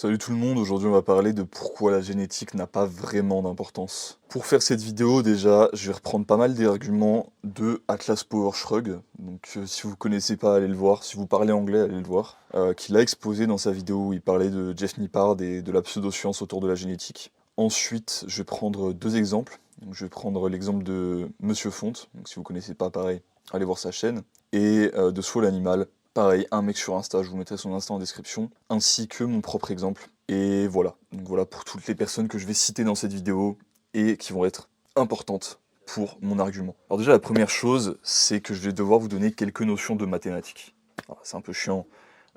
Salut tout le monde, aujourd'hui on va parler de pourquoi la génétique n'a pas vraiment d'importance. Pour faire cette vidéo déjà, je vais reprendre pas mal des arguments de Atlas Power Shrug, donc si vous connaissez pas allez le voir, si vous parlez anglais allez le voir, qu'il a exposé dans sa vidéo où il parlait de Jeff Nippard et de la pseudo-science autour de la génétique. Ensuite, je vais prendre deux exemples, donc, je vais prendre l'exemple de Monsieur Fonte, donc si vous connaissez pas pareil, allez voir sa chaîne, et de Soul Animal. Pareil, un mec sur Insta, je vous mettrai son Insta en description, ainsi que mon propre exemple. Et voilà, donc voilà pour toutes les personnes que je vais citer dans cette vidéo et qui vont être importantes pour mon argument. Alors déjà, la première chose, c'est que je vais devoir vous donner quelques notions de mathématiques. C'est un peu chiant,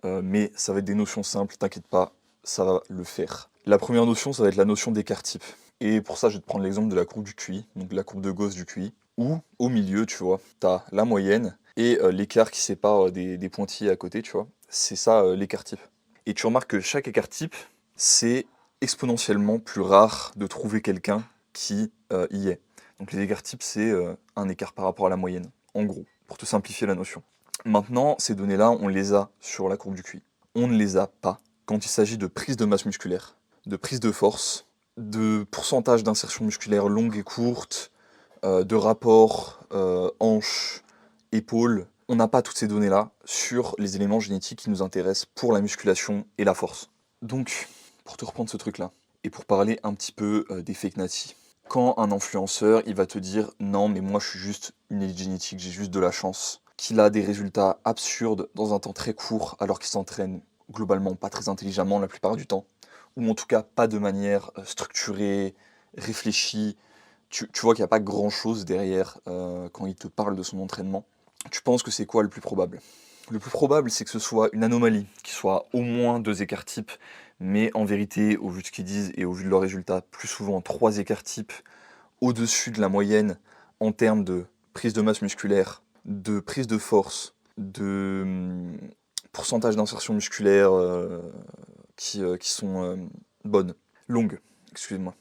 mais ça va être des notions simples, t'inquiète pas, ça va le faire. La première notion, ça va être la notion d'écart type. Et pour ça, je vais te prendre l'exemple de la courbe du QI, donc la courbe de Gauss du QI, où au milieu, tu vois, t'as la moyenne et l'écart qui sépare des pointillés à côté, tu vois. C'est ça l'écart type. Et tu remarques que chaque écart type, c'est exponentiellement plus rare de trouver quelqu'un qui y est. Donc les écarts types, c'est un écart par rapport à la moyenne, en gros, pour te simplifier la notion. Maintenant, ces données-là, on les a sur la courbe du QI. On ne les a pas quand il s'agit de prise de masse musculaire, de prise de force, de pourcentage d'insertion musculaire longue et courte, de rapport hanche, épaule. On n'a pas toutes ces données-là sur les éléments génétiques qui nous intéressent pour la musculation et la force. Donc, pour te reprendre ce truc-là, et pour parler un petit peu des fake natis, quand un influenceur, il va te dire « Non, mais moi je suis juste une élite génétique, j'ai juste de la chance », qu'il a des résultats absurdes dans un temps très court alors qu'il s'entraîne globalement pas très intelligemment la plupart du temps, ou en tout cas pas de manière structurée, réfléchie, tu vois qu'il n'y a pas grand-chose derrière quand il te parle de son entraînement. Tu penses que c'est quoi le plus probable? Le plus probable, c'est que ce soit une anomalie, qu'il soit au moins deux écarts types, mais en vérité, au vu de ce qu'ils disent et au vu de leurs résultats, plus souvent trois écarts types au-dessus de la moyenne en termes de prise de masse musculaire, de prise de force, de pourcentage d'insertion musculaire qui sont bonnes, longues, excusez-moi.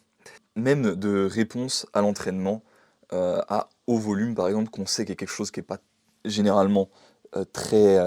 Même de réponse à l'entraînement, à haut volume par exemple, qu'on sait qu'il y a quelque chose qui n'est pas généralement très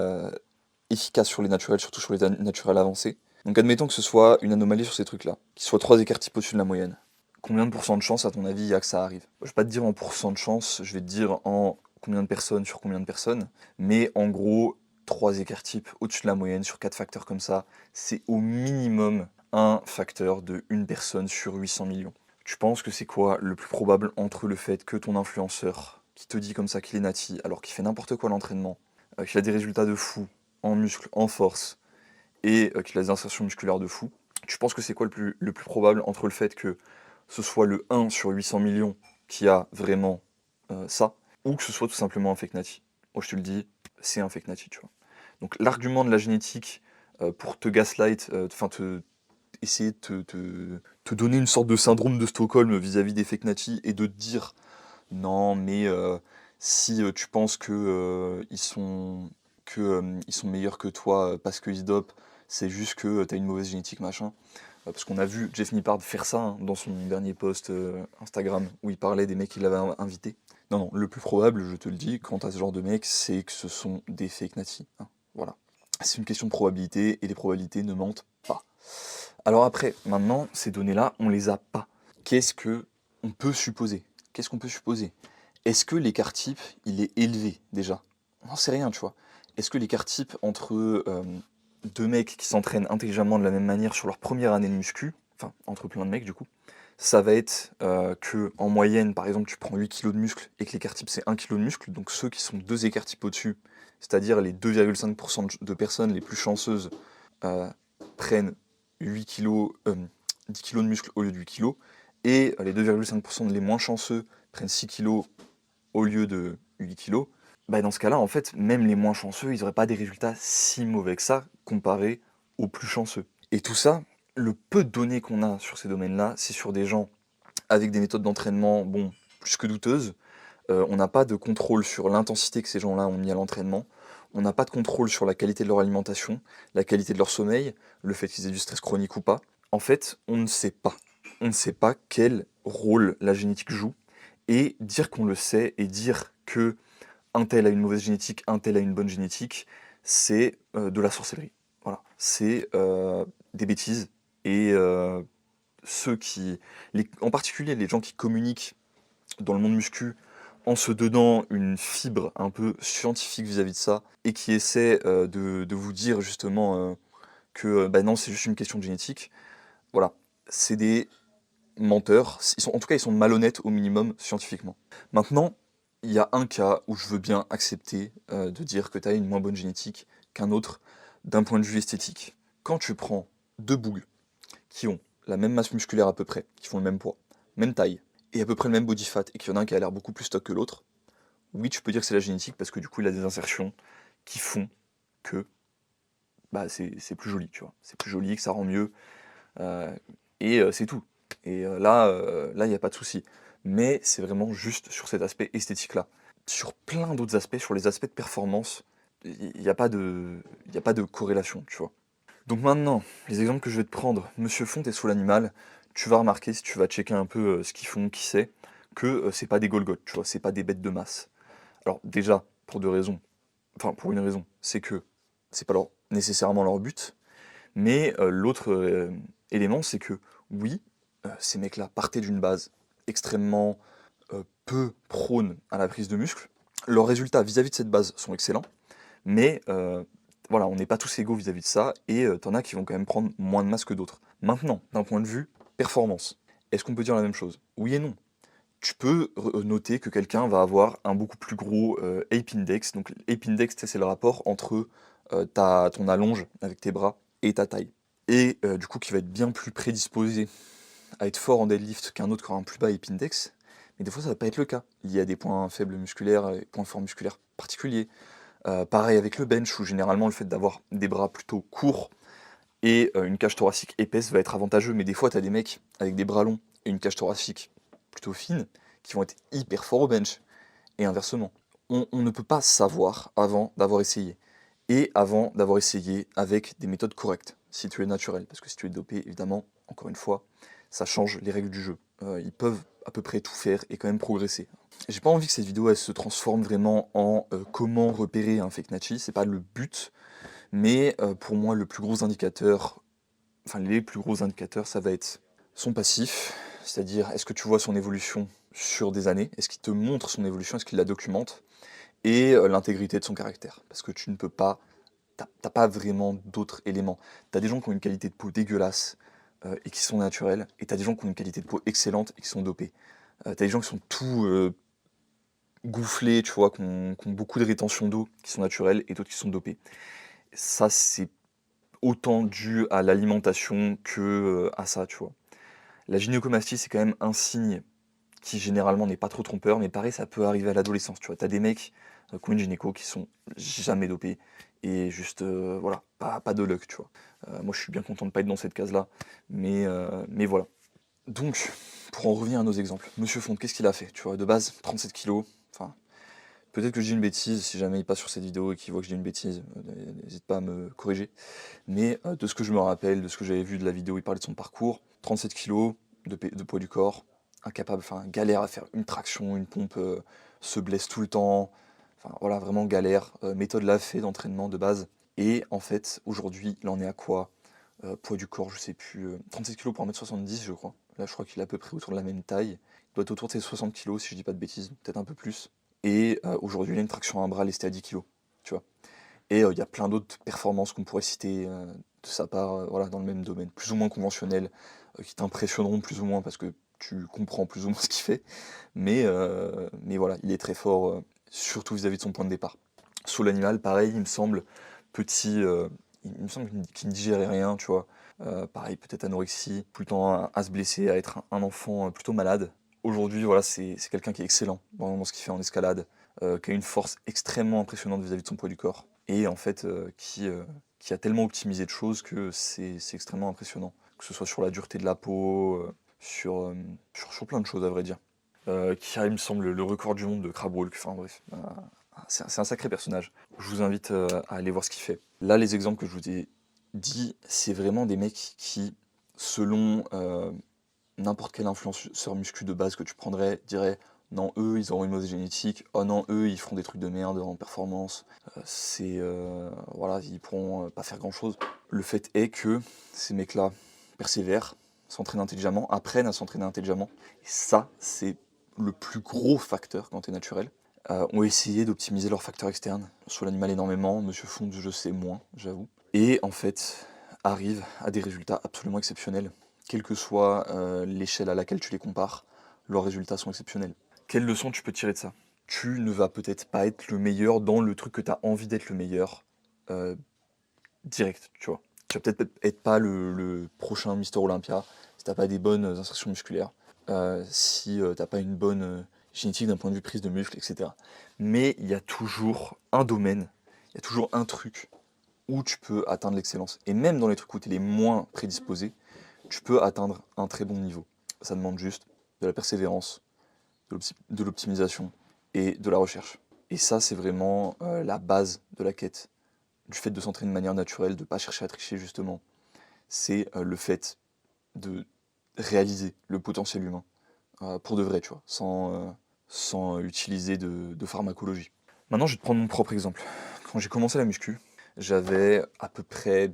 efficace sur les naturels, surtout sur les naturels avancés. Donc admettons que ce soit une anomalie sur ces trucs-là, qu'il soit trois écarts types au-dessus de la moyenne. Combien de pourcents de chance, à ton avis, il y a que ça arrive? Je vais pas te dire en pourcent de chance, je vais te dire en combien de personnes sur combien de personnes, mais en gros, trois écarts types au-dessus de la moyenne sur quatre facteurs comme ça, c'est au minimum un facteur de une personne sur 800 millions. Tu penses que c'est quoi le plus probable entre le fait que ton influenceur, qui te dit comme ça qu'il est nati, alors qu'il fait n'importe quoi à l'entraînement, qu'il a des résultats de fou, en muscle, en force, et qu'il a des insertions musculaires de fou, tu penses que c'est quoi le plus probable entre le fait que ce soit le 1 sur 800 millions qui a vraiment ça, ou que ce soit tout simplement un fake nati? Moi je te le dis, c'est un fake nati, tu vois. Donc l'argument de la génétique pour te gaslight, enfin essayer de te donner une sorte de syndrome de Stockholm vis-à-vis des fake natis et de te dire non mais si tu penses que ils sont meilleurs que toi parce qu'ils se dopent, c'est juste que t'as une mauvaise génétique machin. Parce qu'on a vu Jeff Nippard faire ça hein, dans son dernier post Instagram où il parlait des mecs qu'il avait invités. Non, non, le plus probable, je te le dis, quant à ce genre de mecs, c'est que ce sont des fake natis. Hein. Voilà. C'est une question de probabilité et les probabilités ne mentent pas. Alors après, maintenant, ces données-là, on les a pas. Qu'est-ce que on peut supposer? Qu'est-ce qu'on peut supposer? Est-ce que l'écart type, il est élevé déjà? On n'en sait rien, tu vois. Est-ce que l'écart type entre deux mecs qui s'entraînent intelligemment de la même manière sur leur première année de muscu, enfin entre plein de mecs du coup, ça va être que en moyenne, par exemple, tu prends 8 kilos de muscle et que l'écart type c'est 1 kilo de muscle, donc ceux qui sont deux écarts types au-dessus, c'est-à-dire les 2,5% de personnes les plus chanceuses prennent 8 kilos, 10 kilos de muscle au lieu de 8 kilos, et les 2,5% les moins chanceux prennent 6 kilos au lieu de 8 kilos, bah dans ce cas-là, en fait, même les moins chanceux, ils n'auraient pas des résultats si mauvais que ça comparé aux plus chanceux. Et tout ça, le peu de données qu'on a sur ces domaines-là, c'est sur des gens avec des méthodes d'entraînement, bon, plus que douteuses. On n'a pas de contrôle sur l'intensité que ces gens-là ont mis à l'entraînement. On n'a pas de contrôle sur la qualité de leur alimentation, la qualité de leur sommeil, le fait qu'ils aient du stress chronique ou pas. En fait, on ne sait pas. On ne sait pas quel rôle la génétique joue. Et dire qu'on le sait et dire que un tel a une mauvaise génétique, un tel a une bonne génétique, c'est de la sorcellerie. Voilà. C'est des bêtises. Et en particulier les gens qui communiquent dans le monde muscu en se donnant une fibre un peu scientifique vis-à-vis de ça, et qui essaient de vous dire justement que bah non, c'est juste une question de génétique, voilà, c'est des menteurs. En tout cas, ils sont malhonnêtes au minimum scientifiquement. Maintenant, il y a un cas où je veux bien accepter de dire que tu as une moins bonne génétique qu'un autre d'un point de vue esthétique. Quand tu prends deux bougs qui ont la même masse musculaire à peu près, qui font le même poids, même taille, et à peu près le même body fat, et qu'il y en a un qui a l'air beaucoup plus stock que l'autre, oui, tu peux dire que c'est la génétique, parce que du coup, il a des insertions qui font que bah, c'est plus joli, tu vois. C'est plus joli, que ça rend mieux, c'est tout. Et là, il n'y a pas de souci. Mais c'est vraiment juste sur cet aspect esthétique-là. Sur plein d'autres aspects, sur les aspects de performance, il n'y a pas de corrélation, tu vois. Donc maintenant, les exemples que je vais te prendre, Monsieur Font et Soul Animal, tu vas remarquer, si tu vas checker un peu ce qu'ils font, qui c'est, que c'est pas des Golgoth, tu vois, c'est pas des bêtes de masse. Alors déjà, pour deux raisons, enfin pour une raison, c'est que c'est pas nécessairement leur but, mais l'autre élément, c'est que oui, ces mecs-là partaient d'une base extrêmement peu prône à la prise de muscle. Leurs résultats vis-à-vis de cette base sont excellents, mais voilà, on n'est pas tous égaux vis-à-vis de ça, et t'en as qui vont quand même prendre moins de masse que d'autres. Maintenant, d'un point de vue performance, est-ce qu'on peut dire la même chose? Oui et non. Tu peux noter que quelqu'un va avoir un beaucoup plus gros ape index. Donc ape index, c'est le rapport entre ton allonge avec tes bras et ta taille. Et du coup, qui va être bien plus prédisposé à être fort en deadlift qu'un autre qui aura un plus bas ape index. Mais des fois, ça va pas être le cas. Il y a des points faibles musculaires et points forts musculaires particuliers. Pareil avec le bench, où généralement le fait d'avoir des bras plutôt courts et une cage thoracique épaisse va être avantageux. Mais des fois, tu as des mecs avec des bras longs et une cage thoracique plutôt fine qui vont être hyper forts au bench. Et inversement. On ne peut pas savoir avant d'avoir essayé. Et avant d'avoir essayé avec des méthodes correctes, si tu es naturel. Parce que si tu es dopé, évidemment, encore une fois, ça change les règles du jeu. Ils peuvent à peu près tout faire et quand même progresser. J'ai pas envie que cette vidéo elle se transforme vraiment en comment repérer un fake Nachi, c'est pas le but, mais pour moi le plus gros indicateur, enfin les plus gros indicateurs, ça va être son passif, c'est-à-dire est-ce que tu vois son évolution sur des années, est-ce qu'il te montre son évolution, est-ce qu'il la documente, et l'intégrité de son caractère, parce que tu ne peux pas, t'as pas vraiment d'autres éléments. T'as des gens qui ont une qualité de peau dégueulasse et qui sont naturels, et t'as des gens qui ont une qualité de peau excellente et qui sont dopés. T'as des gens qui sont tout gonflés, tu vois, qui ont beaucoup de rétention d'eau, qui sont naturels, et d'autres qui sont dopés. Ça, c'est autant dû à l'alimentation que à ça, tu vois. La gynécomastie, c'est quand même un signe qui généralement n'est pas trop trompeur, mais pareil, ça peut arriver à l'adolescence, tu vois. T'as des mecs qui ont une gynéco qui sont jamais dopés, et juste, voilà, pas de luck, tu vois. Moi, je suis bien content de pas être dans cette case-là, mais voilà. Donc, pour en revenir à nos exemples, Monsieur Font, qu'est-ce qu'il a fait? Tu vois, de base, 37 kilos, enfin, peut-être que je dis une bêtise, si jamais il passe sur cette vidéo et qu'il voit que je dis une bêtise, n'hésite pas à me corriger. Mais de ce que je me rappelle, de ce que j'avais vu de la vidéo, il parlait de son parcours, 37 kilos de poids du corps, incapable, enfin galère à faire une traction, une pompe, se blesse tout le temps, enfin voilà, vraiment galère, méthode Lafay d'entraînement de base. Et en fait, aujourd'hui, il en est à quoi? Poids du corps, je sais plus, 37 kilos pour 1m70 je crois. Là, je crois qu'il est à peu près autour de la même taille. Il doit être autour de ses 60 kilos, si je dis pas de bêtises, peut-être un peu plus. Et aujourd'hui, il a une traction à un bras lestée à 10 kilos, tu vois. Et il y a plein d'autres performances qu'on pourrait citer de sa part, voilà, dans le même domaine, plus ou moins conventionnel, qui t'impressionneront plus ou moins parce que tu comprends plus ou moins ce qu'il fait. Mais voilà, il est très fort, surtout vis-à-vis de son point de départ. Soul Animal, pareil, il me semble petit, il me semble qu'il ne digérait rien, tu vois. Pareil, peut-être anorexie, tout le temps à se blesser, à être un enfant plutôt malade. Aujourd'hui, voilà, c'est quelqu'un qui est excellent dans ce qu'il fait en escalade, qui a une force extrêmement impressionnante vis-à-vis de son poids du corps, et en fait, qui a tellement optimisé de choses que c'est extrêmement impressionnant. Que ce soit sur la dureté de la peau, sur plein de choses, à vrai dire. Qui a, il me semble, le record du monde de crab walk, enfin bref. C'est un sacré personnage. Je vous invite à aller voir ce qu'il fait. Là, les exemples que je vous ai dit, c'est vraiment des mecs qui, selon n'importe quel influenceur muscu de base que tu prendrais, dirait non, eux, ils auront une mauvaise génétique, oh non, eux, ils feront des trucs de merde en performance, voilà, ils pourront pas faire grand chose. Le fait est que ces mecs-là, persévèrent, s'entraînent intelligemment, apprennent à s'entraîner intelligemment. Et ça, c'est le plus gros facteur quand tu es naturel. Ont essayé d'optimiser leurs facteurs externes, sur l'animal énormément, Monsieur Fond, je sais moins, j'avoue. Et en fait, arrivent à des résultats absolument exceptionnels. Quelle que soit l'échelle à laquelle tu les compares, leurs résultats sont exceptionnels. Quelle leçon tu peux tirer de ça? Tu ne vas peut-être pas être le meilleur dans le truc que tu as envie d'être le meilleur direct, tu vois. Tu vas peut-être être pas le prochain Mister Olympia si t'as pas des bonnes insertions musculaires, si t'as pas une bonne génétique d'un point de vue prise de muscle, etc. Mais il y a toujours un domaine, il y a toujours un truc où tu peux atteindre l'excellence. Et même dans les trucs où tu es les moins prédisposés, tu peux atteindre un très bon niveau. Ça demande juste de la persévérance, de l'optimisation et de la recherche. Et ça, c'est vraiment la base de la quête, du fait de s'entraîner de manière naturelle, de ne pas chercher à tricher justement. C'est le fait de réaliser le potentiel humain, pour de vrai, tu vois, sans utiliser de pharmacologie. Maintenant, je vais te prendre mon propre exemple. Quand j'ai commencé la muscu, j'avais à peu près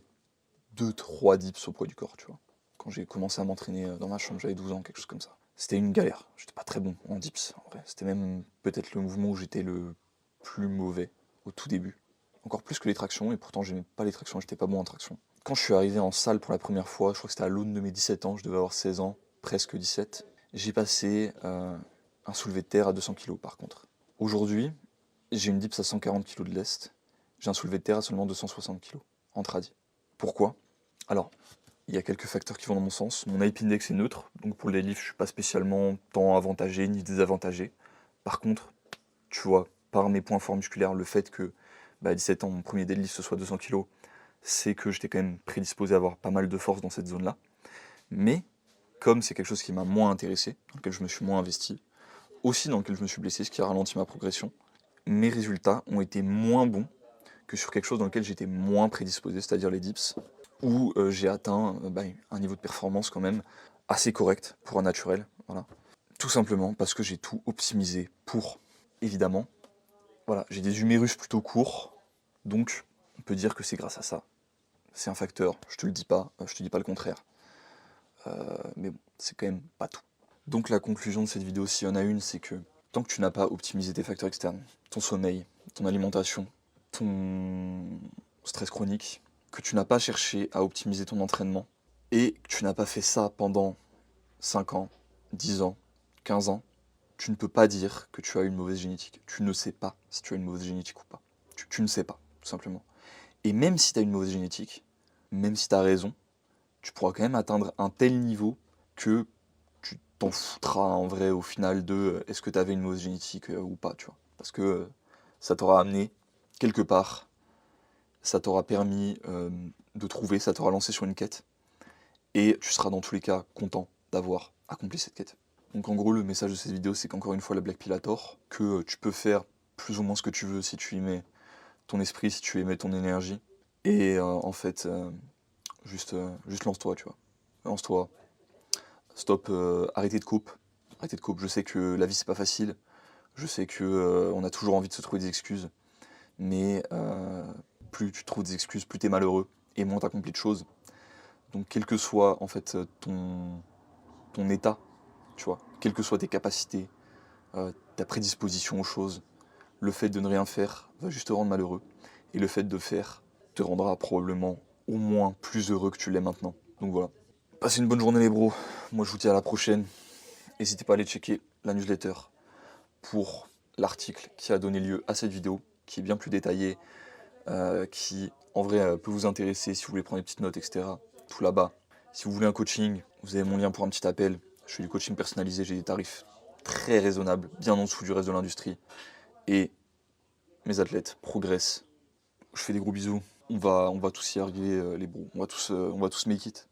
2-3 dips au poids du corps, tu vois. Quand j'ai commencé à m'entraîner dans ma chambre, j'avais 12 ans, quelque chose comme ça. C'était une galère, j'étais pas très bon en dips, en vrai. C'était même peut-être le mouvement où j'étais le plus mauvais au tout début. Encore plus que les tractions, et pourtant j'aimais pas les tractions, j'étais pas bon en traction. Quand je suis arrivé en salle pour la première fois, je crois que c'était à l'aune de mes 17 ans, je devais avoir 16 ans, presque 17, j'ai passé un soulevé de terre à 200 kg par contre. Aujourd'hui, j'ai une dips à 140 kg de lest, j'ai un soulevé de terre à seulement 260 kg en tradi. Pourquoi? Alors, il y a quelques facteurs qui vont dans mon sens. Mon hype index est neutre, donc pour le deadlift, je suis pas spécialement tant avantagé ni désavantagé. Par contre, tu vois, par mes points forts musculaires, le fait que à 17 ans, mon premier deadlift ce soit 200 kg, c'est que j'étais quand même prédisposé à avoir pas mal de force dans cette zone-là. Mais comme c'est quelque chose qui m'a moins intéressé, dans lequel je me suis moins investi, aussi dans lequel je me suis blessé, ce qui a ralenti ma progression, mes résultats ont été moins bons que sur quelque chose dans lequel j'étais moins prédisposé, c'est-à-dire les dips, où j'ai atteint un niveau de performance quand même assez correct pour un naturel. Voilà. Tout simplement parce que j'ai tout optimisé pour, évidemment. Voilà, j'ai des humérus plutôt courts, donc on peut dire que c'est grâce à ça. C'est un facteur, je te le dis pas, je te dis pas le contraire. Mais bon, c'est quand même pas tout. Donc la conclusion de cette vidéo, s'il y en a une, c'est que tant que tu n'as pas optimisé tes facteurs externes, ton sommeil, ton alimentation, ton stress chronique, que tu n'as pas cherché à optimiser ton entraînement, et que tu n'as pas fait ça pendant 5 ans, 10 ans, 15 ans, tu ne peux pas dire que tu as une mauvaise génétique. Tu ne sais pas si tu as une mauvaise génétique ou pas. Tu ne sais pas, tout simplement. Et même si tu as une mauvaise génétique, même si tu as raison, tu pourras quand même atteindre un tel niveau que tu t'en foutras en vrai au final de est-ce que tu avais une mauvaise génétique ou pas, tu vois. Parce que ça t'aura amené quelque part, ça t'aura permis de trouver, ça t'aura lancé sur une quête, et tu seras dans tous les cas content d'avoir accompli cette quête. Donc en gros, le message de cette vidéo, c'est qu'encore une fois, la Black Pill a tort, que tu peux faire plus ou moins ce que tu veux si tu y mets ton esprit, si tu y mets ton énergie, et en fait, juste lance-toi, tu vois. Lance-toi, stop, arrêtez de coupe. Arrêtez de coupe. Je sais que la vie, c'est pas facile, je sais que on a toujours envie de se trouver des excuses, mais plus tu trouves des excuses, plus t'es malheureux, et moins t'accomplis de choses. Donc quel que soit en fait ton état, tu vois, quelles que soient tes capacités, ta prédisposition aux choses, le fait de ne rien faire va juste te rendre malheureux, et le fait de faire te rendra probablement au moins plus heureux que tu l'es maintenant. Donc voilà. Passez une bonne journée les bros, moi je vous dis à la prochaine. N'hésitez pas à aller checker la newsletter pour l'article qui a donné lieu à cette vidéo, qui est bien plus détaillé, qui en vrai peut vous intéresser si vous voulez prendre des petites notes, etc. Tout là-bas. Si vous voulez un coaching, vous avez mon lien pour un petit appel. Je fais du coaching personnalisé, j'ai des tarifs très raisonnables, bien en dessous du reste de l'industrie. Et mes athlètes progressent. Je fais des gros bisous. On va tous y arriver, les bros. On va tous make it.